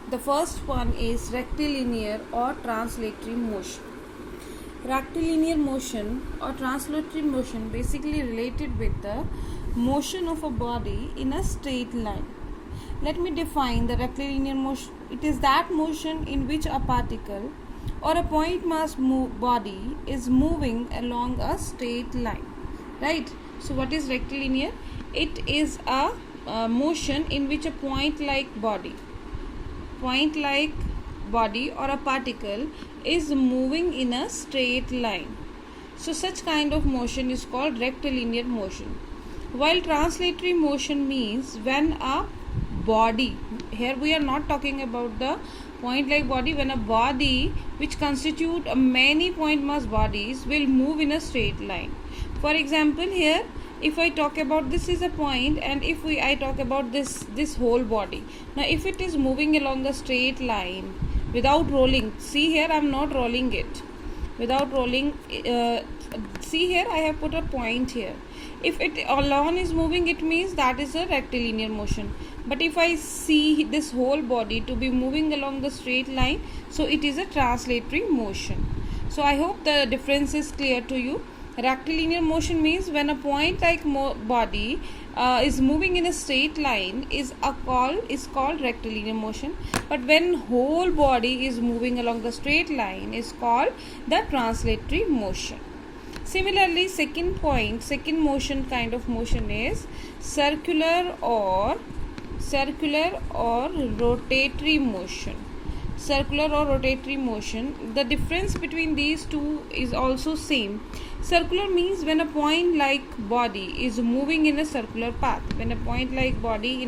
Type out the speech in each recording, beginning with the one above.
The first one is rectilinear or translatory motion. Rectilinear motion or translatory motion basically related with the motion of a body in a straight line. Let me define the rectilinear motion. It is that motion in which a particle or a point mass body is moving along a straight line. Right? So what is rectilinear? It is a motion in which a point-like body or a particle is moving in a straight line. So such kind of motion is called rectilinear motion. While translatory motion means when a body, here we are not talking about the point-like body, when a body which constitute many point mass bodies will move in a straight line. For example, here if I talk about this is a point, and if I talk about this whole body. Now if it is moving along a straight line without rolling, see here I am not rolling it, without rolling, see here I have put a point here. If it alone is moving, it means that is a rectilinear motion. But if I see this whole body to be moving along the straight line, so it is a translatory motion. So I hope the difference is clear to you. Rectilinear motion means when a point-like body is moving in a straight line is called rectilinear motion. But when whole body is moving along the straight line is called the translatory motion. Similarly, second motion kind of motion is circular or rotatory motion. Circular or rotatory motion, the difference between these two is also same. Circular means when a point-like body is moving in a circular path. When a point-like body move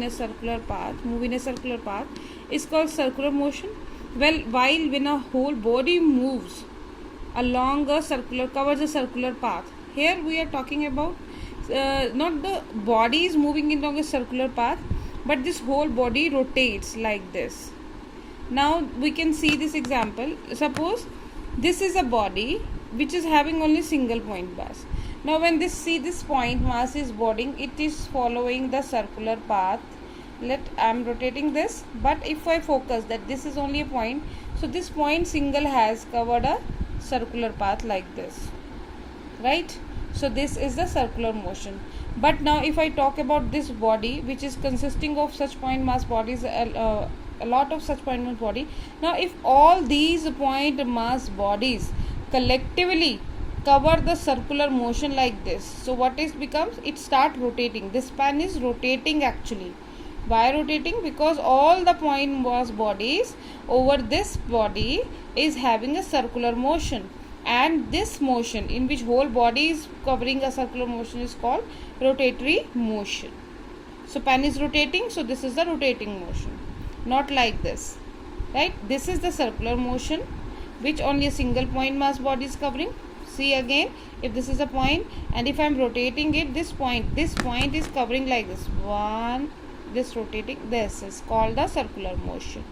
in a circular path is called circular motion. While when a whole body moves along covers a circular path. Here we are talking about not the body is moving along a circular path, but this whole body rotates like this. Now we can see this example. Suppose this is a body which is having only single point mass. Now when this point mass is boarding, it is following the circular path. I am rotating this, but if I focus that this is only a point, so this point single has covered a circular path like this, right? So this is the circular motion. But now if I talk about this body which is consisting of such point mass bodies, a lot of such point mass body. Now if all these point mass bodies collectively cover the circular motion like this, so what is becomes, it start rotating. This span is rotating actually. Why rotating? Because all the point mass bodies over this body is having a circular motion, and this motion in which whole body is covering a circular motion is called rotatory motion. So pan is rotating, so this is the rotating motion, not like this, right? This is the circular motion which only a single point mass body is covering. See again, if this is a point and if I am rotating it, this point is covering like this one, this rotating, this is called the circular motion,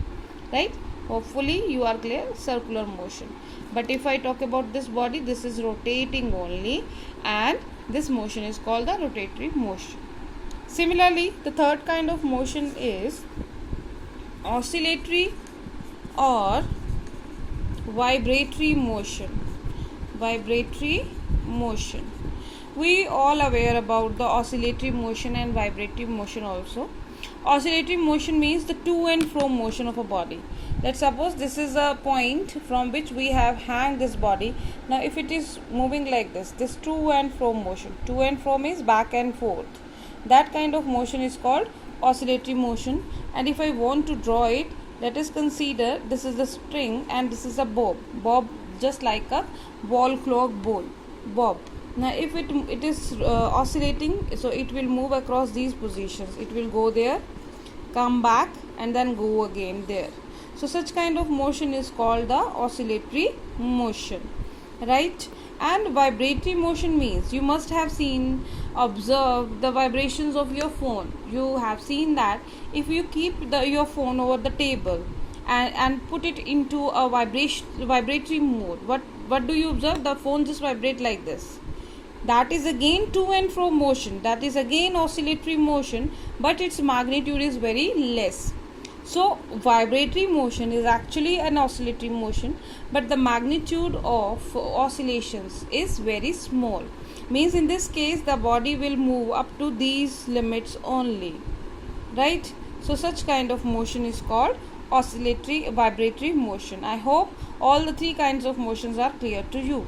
right? Hopefully you are clear, circular motion. But if I talk about this body, this is rotating only, and this motion is called the rotatory motion. Similarly, the third kind of motion is oscillatory or vibratory motion. We all aware about the oscillatory motion and vibratory motion also. Oscillatory motion means the to and fro motion of a body. Let's suppose this is a point from which we have hang this body. Now if it is moving like this to and fro motion. To and fro means back and forth. That kind of motion is called oscillatory motion. And if I want to draw it, let us consider this is the string and this is a bob just like a wall clock bob. Now if it is oscillating, so it will move across these positions. It will go there, come back, and then go again there. So such kind of motion is called the oscillatory motion, right? And vibratory motion means you must have observed the vibrations of your phone. You have seen that if you keep your phone over the table and put it into a vibratory mode, what do you observe? The phone just vibrate like this. That is again to and fro motion. That is again oscillatory motion, but its magnitude is very less. So vibratory motion is actually an oscillatory motion, but the magnitude of oscillations is very small. Means in this case the body will move up to these limits only, right? So such kind of motion is called oscillatory vibratory motion. I hope all the three kinds of motions are clear to you.